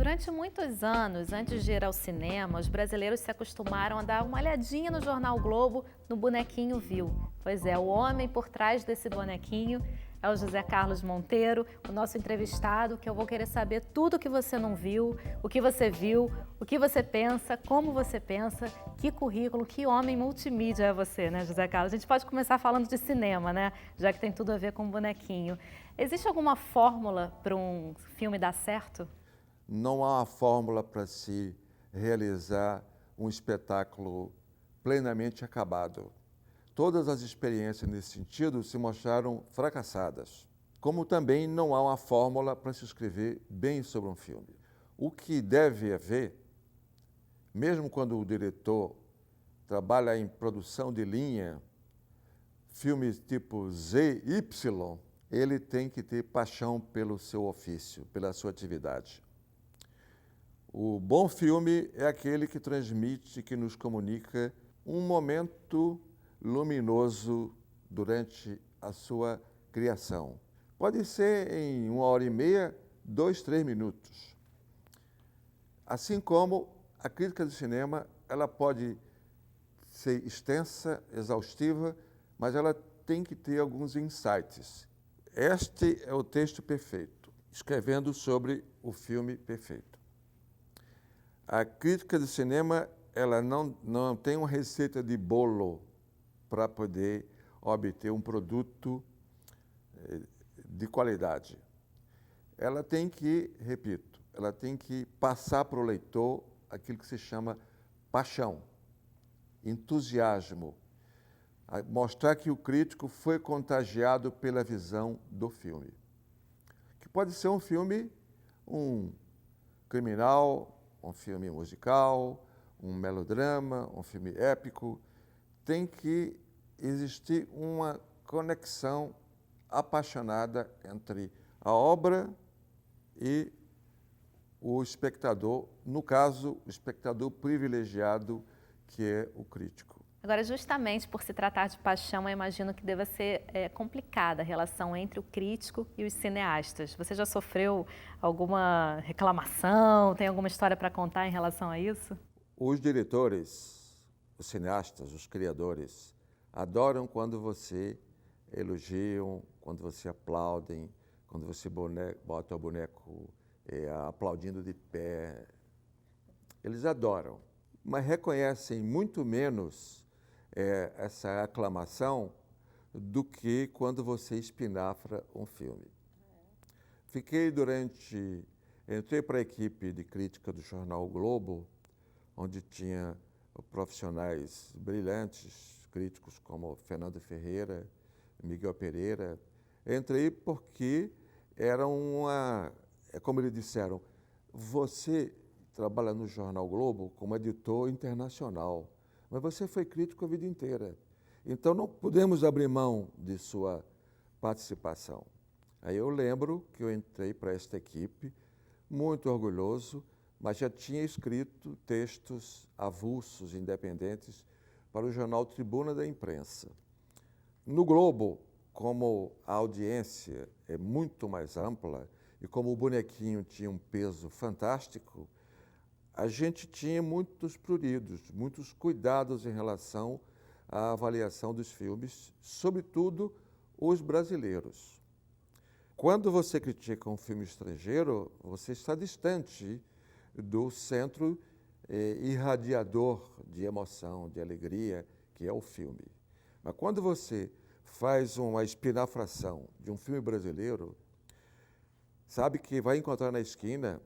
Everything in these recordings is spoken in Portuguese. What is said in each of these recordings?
Durante muitos anos, antes de ir ao cinema, os brasileiros se acostumaram a dar uma olhadinha no jornal o Globo, no bonequinho Viu. Pois é, o homem por trás desse bonequinho é o José Carlos Monteiro, o nosso entrevistado, que eu vou querer saber tudo o que você não viu, o que você viu, o que você pensa, como você pensa, que currículo, que homem multimídia é você, né, José Carlos? A gente pode começar falando de cinema, né, já que tem tudo a ver com o bonequinho. Existe alguma fórmula para um filme dar certo? Não há uma fórmula para se realizar um espetáculo plenamente acabado. Todas as experiências nesse sentido se mostraram fracassadas. Como também não há uma fórmula para se escrever bem sobre um filme. O que deve haver, mesmo quando o diretor trabalha em produção de linha, filmes tipo Z, Y, ele tem que ter paixão pelo seu ofício, pela sua atividade. O bom filme é aquele que transmite, que nos comunica um momento luminoso durante a sua criação. Pode ser em 1h30, 2, 3 minutos. Assim como a crítica de cinema, ela pode ser extensa, exaustiva, mas ela tem que ter alguns insights. Este é o texto perfeito, escrevendo sobre o filme perfeito. A crítica de cinema, ela não tem uma receita de bolo para poder obter um produto de qualidade. Ela tem que, repito, ela tem que passar para o leitor aquilo que se chama paixão, entusiasmo, mostrar que o crítico foi contagiado pela visão do filme. Que pode ser um filme, um criminal, um filme musical, um melodrama, um filme épico. Tem que existir uma conexão apaixonada entre a obra e o espectador, no caso, o espectador privilegiado, que é o crítico. Agora, justamente por se tratar de paixão, eu imagino que deva ser complicada a relação entre o crítico e os cineastas. Você já sofreu alguma reclamação? Tem alguma história para contar em relação a isso? Os diretores, os cineastas, os criadores, adoram quando você elogiam, quando você aplaudem, quando você bota o boneco aplaudindo de pé. Eles adoram, mas reconhecem muito menos essa aclamação do que quando você espinafra um filme. Entrei para a equipe de crítica do jornal o Globo, onde tinha profissionais brilhantes, críticos como Fernando Ferreira, Miguel Pereira. Entrei porque como eles disseram, você trabalha no jornal o Globo como editor internacional, mas você foi crítico a vida inteira. Então não podemos abrir mão de sua participação. Aí eu lembro que eu entrei para esta equipe, muito orgulhoso, mas já tinha escrito textos avulsos, independentes, para o jornal Tribuna da Imprensa. No Globo, como a audiência é muito mais ampla e como o bonequinho tinha um peso fantástico, a gente tinha muitos pruridos, muitos cuidados em relação à avaliação dos filmes, sobretudo os brasileiros. Quando você critica um filme estrangeiro, você está distante do centro irradiador de emoção, de alegria, que é o filme. Mas quando você faz uma espinafração de um filme brasileiro, sabe que vai encontrar na esquina,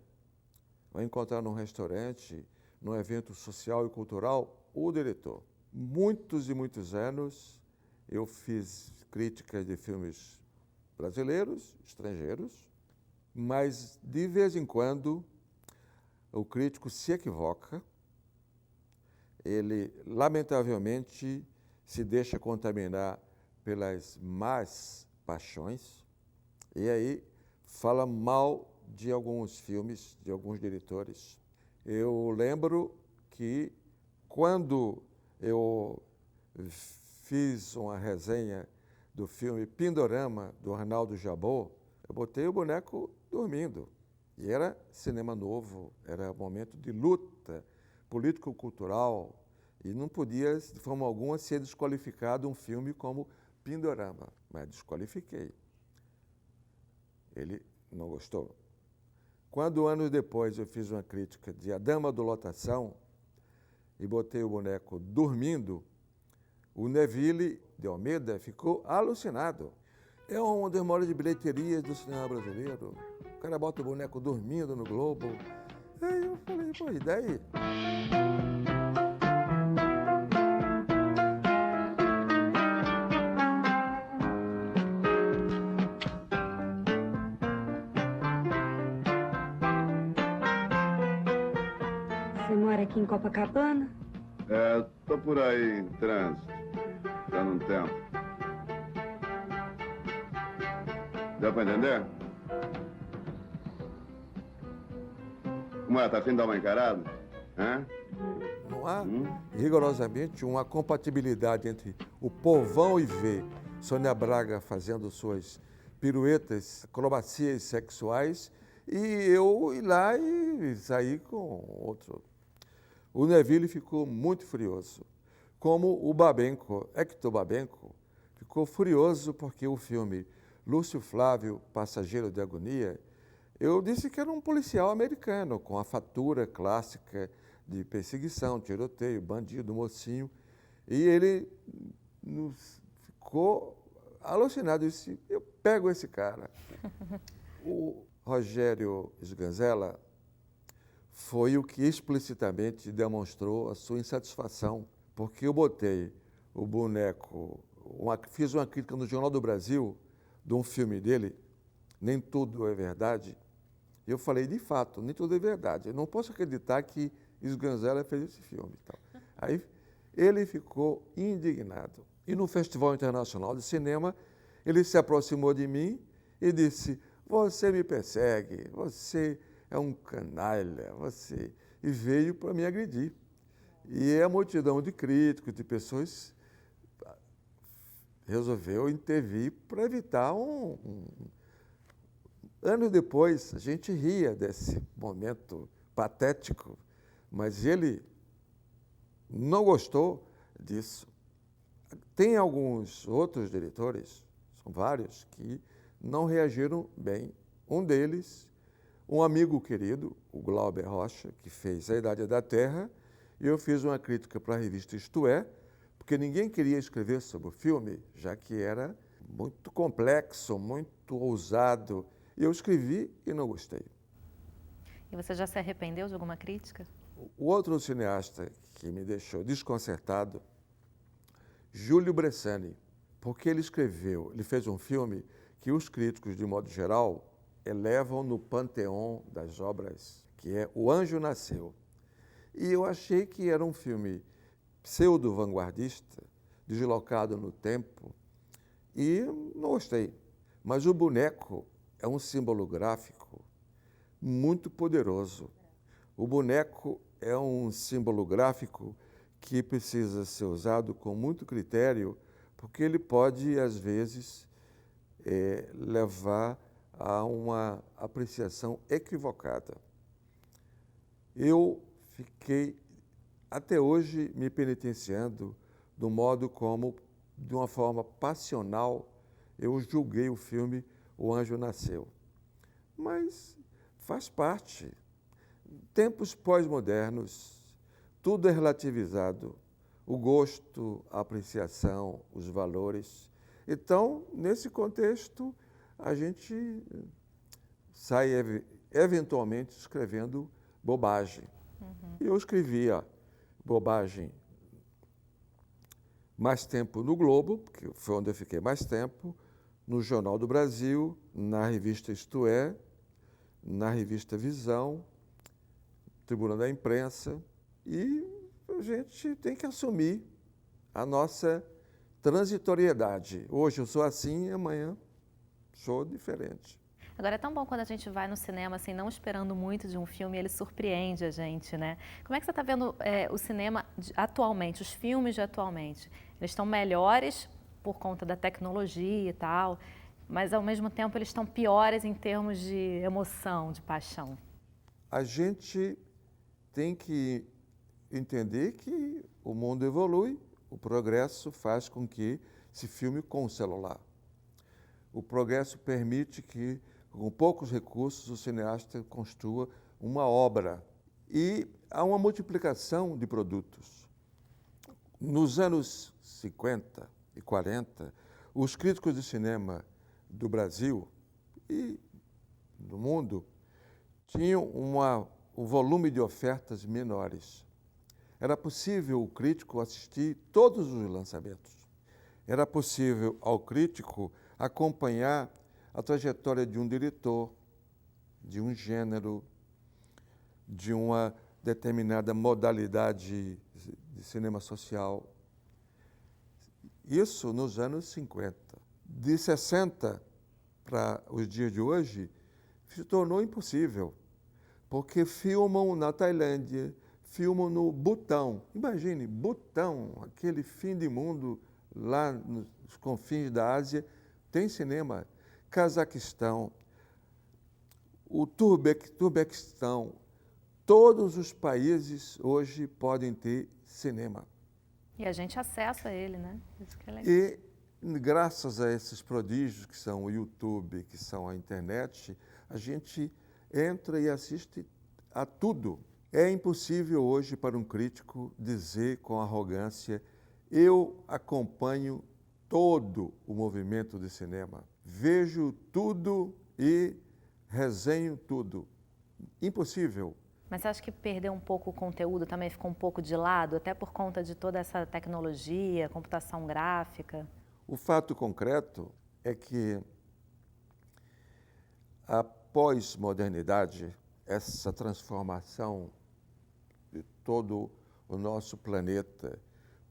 vai encontrar num restaurante, num evento social e cultural, o diretor. Muitos e muitos anos eu fiz críticas de filmes brasileiros, estrangeiros, mas de vez em quando o crítico se equivoca, ele lamentavelmente se deixa contaminar pelas más paixões e aí fala mal de alguns filmes, de alguns diretores. Eu lembro que quando eu fiz uma resenha do filme Pindorama, do Arnaldo Jabor, eu botei o boneco dormindo. E era cinema novo, era momento de luta político-cultural e não podia, de forma alguma, ser desqualificado um filme como Pindorama, mas desqualifiquei. Ele não gostou. Quando, anos depois, eu fiz uma crítica de A Dama do Lotação e botei o boneco dormindo, o Neville de Almeida ficou alucinado. É uma das maiores bilheterias do cinema brasileiro. O cara bota o boneco dormindo no Globo. Aí eu falei, pô, e daí? Você mora aqui em Copacabana? Tô por aí em trânsito, já não tempo. Deu pra entender? Como é? Tá afim de dar uma encarada? Hã? Não há rigorosamente uma compatibilidade entre o povão e ver Sônia Braga fazendo suas piruetas, acrobacias sexuais e eu ir lá e sair com outro. O Neville ficou muito furioso, como o Babenco, Hector Babenco, ficou furioso porque o filme Lúcio Flávio, Passageiro de Agonia, eu disse que era um policial americano, com a fatura clássica de perseguição, tiroteio, bandido, mocinho, e ele ficou alucinado, disse, eu pego esse cara. O Rogério Sganzella foi o que explicitamente demonstrou a sua insatisfação, porque eu botei o boneco, fiz uma crítica no Jornal do Brasil de um filme dele, Nem Tudo é Verdade, e eu falei, de fato, nem tudo é verdade, eu não posso acreditar que Sganzella fez esse filme. Então. Aí ele ficou indignado. E no Festival Internacional de Cinema, ele se aproximou de mim e disse, você me persegue, você é um canalha, você... E veio para me agredir. E a multidão de críticos, de pessoas, resolveu intervir para evitar Anos depois, a gente ria desse momento patético, mas ele não gostou disso. Tem alguns outros diretores, são vários, que não reagiram bem. Um deles, um amigo querido, o Glauber Rocha, que fez A Idade da Terra, e eu fiz uma crítica para a revista Isto É, porque ninguém queria escrever sobre o filme, já que era muito complexo, muito ousado. E eu escrevi e não gostei. E você já se arrependeu de alguma crítica? O outro cineasta que me deixou desconcertado, Júlio Bressani, porque ele fez um filme que os críticos, de modo geral, elevam no panteão das obras, que é O Anjo Nasceu. E eu achei que era um filme pseudo-vanguardista, deslocado no tempo, e não gostei. Mas o boneco é um símbolo gráfico muito poderoso. O boneco é um símbolo gráfico que precisa ser usado com muito critério, porque ele pode, às vezes, levar a uma apreciação equivocada. Eu fiquei, até hoje, me penitenciando do modo como, de uma forma passional, eu julguei o filme O Anjo Nasceu. Mas faz parte. Tempos pós-modernos, tudo é relativizado. O gosto, a apreciação, os valores. Então, nesse contexto, a gente sai eventualmente escrevendo bobagem. E eu escrevia bobagem mais tempo no Globo, porque foi onde eu fiquei mais tempo, no Jornal do Brasil, na revista Isto É, na revista Visão, Tribuna da Imprensa, e a gente tem que assumir a nossa transitoriedade. Hoje eu sou assim, amanhã sou diferente. Agora, é tão bom quando a gente vai no cinema, assim, não esperando muito de um filme, ele surpreende a gente, né? Como é que você está vendo o cinema atualmente, os filmes de atualmente? Eles estão melhores por conta da tecnologia e tal, mas ao mesmo tempo eles estão piores em termos de emoção, de paixão. A gente tem que entender que o mundo evolui, o progresso faz com que se filme com o celular. O progresso permite que, com poucos recursos, o cineasta construa uma obra. E há uma multiplicação de produtos. Nos anos 50 e 40, os críticos de cinema do Brasil e do mundo tinham um volume de ofertas menores. Era possível o crítico assistir todos os lançamentos. Era possível ao crítico acompanhar a trajetória de um diretor, de um gênero, de uma determinada modalidade de cinema social. Isso nos anos 50. De 60 para os dias de hoje, se tornou impossível, porque filmam na Tailândia, filmam no Butão. Imagine, Butão, aquele fim de mundo lá nos confins da Ásia, tem cinema. Cazaquistão, o Turbequistão, todos os países hoje podem ter cinema. E a gente acessa ele, né? Isso que é legal. E graças a esses prodígios que são o YouTube, que são a internet, a gente entra e assiste a tudo. É impossível hoje para um crítico dizer com arrogância: eu acompanho todo o movimento de cinema, vejo tudo e resenho tudo. Impossível. Mas você acha que perdeu um pouco o conteúdo, também ficou um pouco de lado, até por conta de toda essa tecnologia, computação gráfica? O fato concreto é que a pós-modernidade, essa transformação de todo o nosso planeta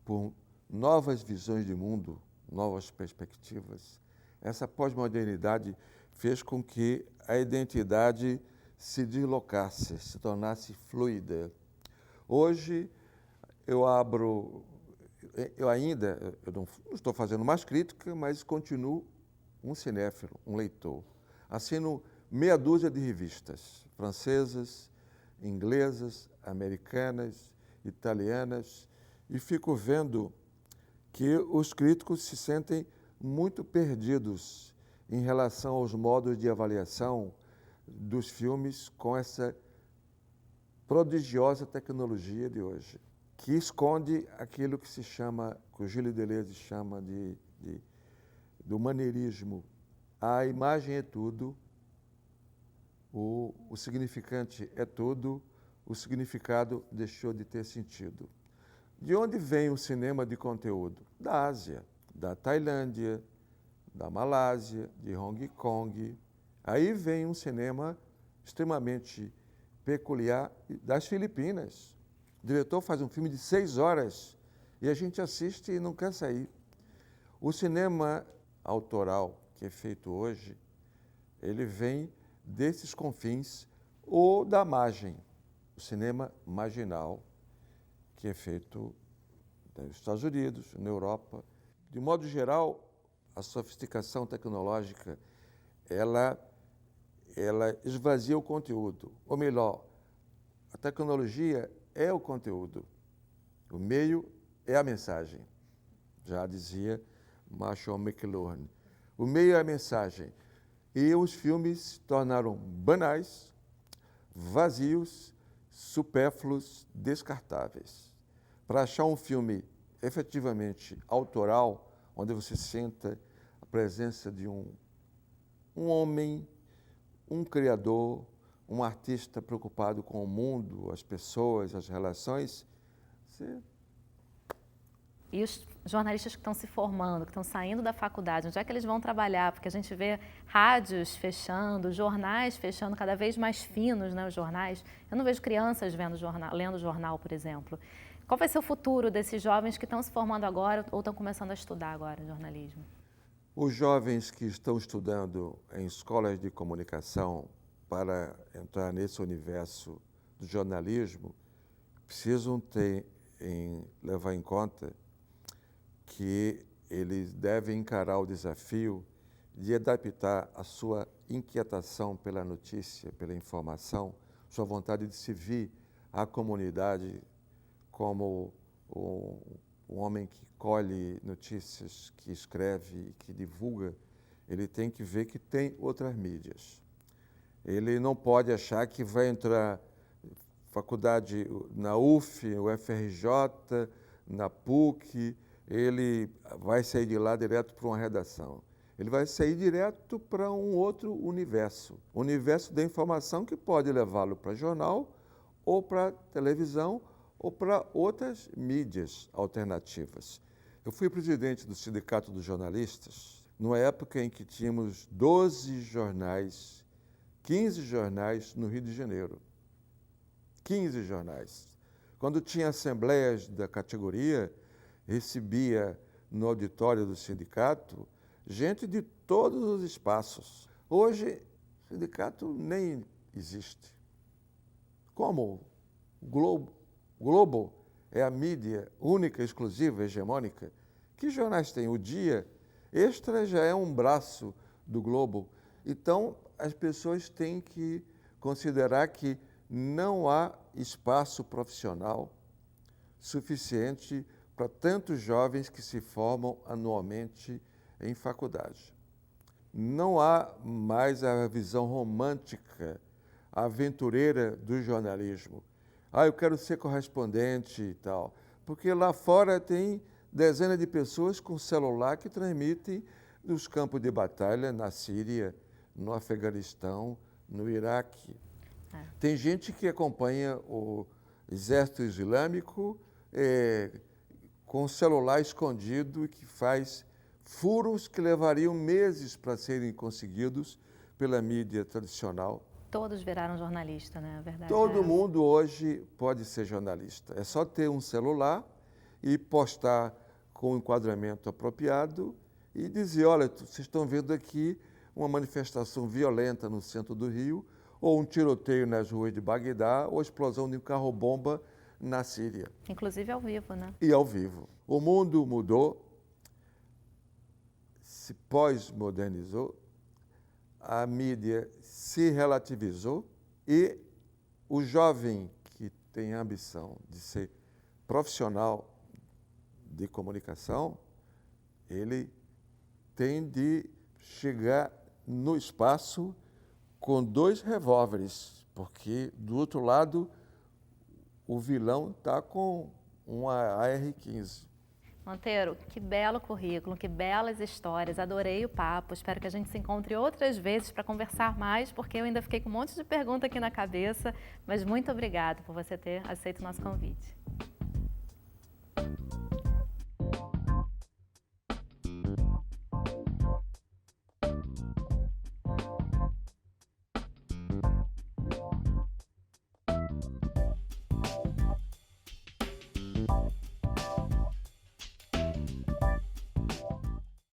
por novas visões de mundo, novas perspectivas, essa pós-modernidade fez com que a identidade se deslocasse, se tornasse fluida. Hoje, eu não estou fazendo mais crítica, mas continuo um cinéfilo, um leitor. Assino meia dúzia de revistas francesas, inglesas, americanas, italianas, e fico vendo que os críticos se sentem muito perdidos em relação aos modos de avaliação dos filmes com essa prodigiosa tecnologia de hoje, que esconde aquilo que se chama, que o Gilles Deleuze chama do maneirismo. A imagem é tudo, o significante é tudo, o significado deixou de ter sentido. De onde vem o cinema de conteúdo? Da Ásia, da Tailândia, da Malásia, de Hong Kong. Aí vem um cinema extremamente peculiar das Filipinas. O diretor faz um filme de 6 horas e a gente assiste e não quer sair. O cinema autoral que é feito hoje, ele vem desses confins ou da margem. O cinema marginal, que é feito nos Estados Unidos, na Europa. De modo geral, a sofisticação tecnológica, ela esvazia o conteúdo. Ou melhor, a tecnologia é o conteúdo. O meio é a mensagem. Já dizia Marshall McLuhan. O meio é a mensagem. E os filmes se tornaram banais, vazios, supérfluos, descartáveis. Para achar um filme efetivamente autoral, onde você senta a presença de um homem, um criador, um artista preocupado com o mundo, as pessoas, as relações. E os jornalistas que estão se formando, que estão saindo da faculdade, onde é que eles vão trabalhar? Porque a gente vê rádios fechando, jornais fechando, cada vez mais finos, né, os jornais. Eu não vejo crianças lendo jornal, por exemplo. Qual vai ser o futuro desses jovens que estão se formando agora ou estão começando a estudar agora jornalismo? Os jovens que estão estudando em escolas de comunicação para entrar nesse universo do jornalismo precisam levar em conta que eles devem encarar o desafio de adaptar a sua inquietação pela notícia, pela informação, sua vontade de servir a comunidade como um homem que colhe notícias, que escreve, que divulga, ele tem que ver que tem outras mídias. Ele não pode achar que vai entrar faculdade na UF, UFRJ, na PUC, ele vai sair de lá direto para uma redação. Ele vai sair direto para um outro universo, o universo da informação que pode levá-lo para jornal, ou para televisão, ou para outras mídias alternativas. Eu fui presidente do Sindicato dos Jornalistas, numa época em que tínhamos 12 jornais, 15 jornais no Rio de Janeiro. 15 jornais. Quando tinha assembleias da categoria, recebia no auditório do sindicato gente de todos os espaços. Hoje, o sindicato nem existe. Como o Globo é a mídia única, exclusiva, hegemônica, que jornais tem? O Dia Extra já é um braço do Globo. Então, as pessoas têm que considerar que não há espaço profissional suficiente para tantos jovens que se formam anualmente em faculdade. Não há mais a visão romântica, aventureira do jornalismo. Eu quero ser correspondente e tal. Porque lá fora tem dezenas de pessoas com celular que transmitem dos campos de batalha na Síria, no Afeganistão, no Iraque. Tem gente que acompanha o exército islâmico com o celular escondido e que faz furos que levariam meses para serem conseguidos pela mídia tradicional. Todos viraram jornalista, né? A verdade Todo mundo hoje pode ser jornalista. É só ter um celular e postar com o enquadramento apropriado e dizer, olha, vocês estão vendo aqui uma manifestação violenta no centro do Rio, ou um tiroteio nas ruas de Bagdá, ou a explosão de um carro-bomba na Síria. Inclusive ao vivo, né? E ao vivo. O mundo mudou, se pós-modernizou, a mídia se relativizou e o jovem que tem a ambição de ser profissional de comunicação, ele tem de chegar no espaço com 2 revólveres, porque do outro lado o vilão está com uma AR-15. Monteiro, que belo currículo, que belas histórias, adorei o papo, espero que a gente se encontre outras vezes para conversar mais, porque eu ainda fiquei com um monte de pergunta aqui na cabeça, mas muito obrigada por você ter aceito o nosso convite.